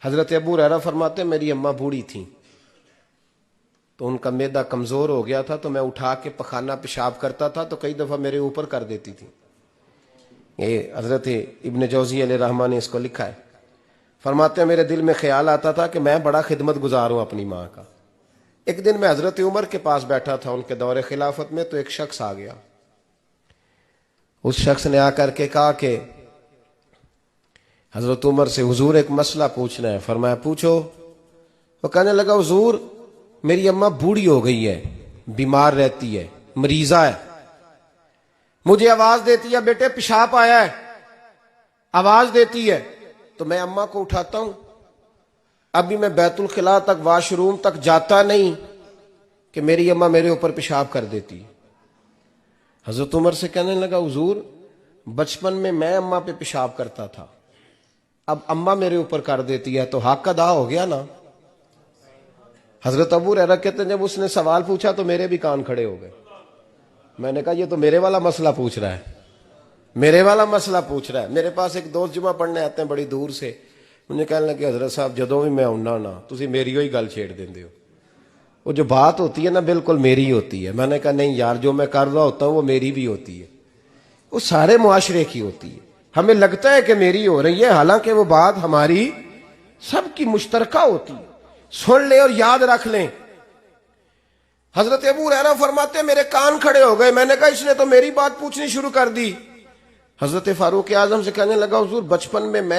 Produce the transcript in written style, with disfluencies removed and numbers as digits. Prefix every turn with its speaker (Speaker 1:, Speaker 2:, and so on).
Speaker 1: حضرت ابو ہریرہ فرماتے میری اماں بوڑھی تھیں تو ان کا معدہ کمزور ہو گیا تھا، تو میں اٹھا کے پخانہ پیشاب کرتا تھا تو کئی دفعہ میرے اوپر کر دیتی تھی. یہ حضرت ابن جوزی علیہ رحمٰن نے اس کو لکھا ہے. فرماتے ہیں میرے دل میں خیال آتا تھا کہ میں بڑا خدمت گزار ہوں اپنی ماں کا. ایک دن میں حضرت عمر کے پاس بیٹھا تھا ان کے دور خلافت میں، تو ایک شخص آ گیا. اس شخص نے آ کر کے کہا کہ حضرت عمر سے حضور ایک مسئلہ پوچھنا ہے. فرمایا پوچھو. وہ کہنے لگا حضور میری اماں بوڑھی ہو گئی ہے، بیمار رہتی ہے، مریضہ ہے، مجھے آواز دیتی ہے بیٹے پیشاب آیا ہے، آواز دیتی ہے تو میں اماں کو اٹھاتا ہوں. ابھی میں بیت الخلاء تک واش روم تک جاتا نہیں کہ میری اماں میرے اوپر پیشاب کر دیتی. حضرت عمر سے کہنے لگا حضور بچپن میں اماں پہ پیشاب کرتا تھا، اب اماں میرے اوپر کر دیتی ہے تو حق ادا ہو گیا نا. حضرت ابو ہریرہ کہتے ہیں جب اس نے سوال پوچھا تو میرے بھی کان کھڑے ہو گئے. میں نے کہا یہ تو میرے والا مسئلہ پوچھ رہا ہے، میرے والا مسئلہ پوچھ رہا ہے. میرے پاس ایک دوست جمعہ پڑھنے آتے ہیں بڑی دور سے، مجھے کہنے لگے حضرت صاحب جدوں بھی میں آؤنا نا تسی میری ہوئی گل چھیڑ دیندے ہو، وہ جو بات ہوتی ہے نا بالکل میری ہوتی ہے. میں نے کہا نہیں یار جو میں کر رہا ہوتا ہوں وہ میری بھی ہوتی ہے، وہ سارے معاشرے کی ہوتی ہے. ہمیں لگتا ہے کہ میری ہو رہی ہے حالانکہ وہ بات ہماری سب کی مشترکہ ہوتی ہے. سن لیں اور یاد رکھ لیں. حضرت ابو ہریرہ فرماتے ہیں میرے کان کھڑے ہو گئے. میں نے کہا اس نے تو میری بات پوچھنی شروع کر دی. حضرت فاروق اعظم سے کہنے لگا حضور بچپن میں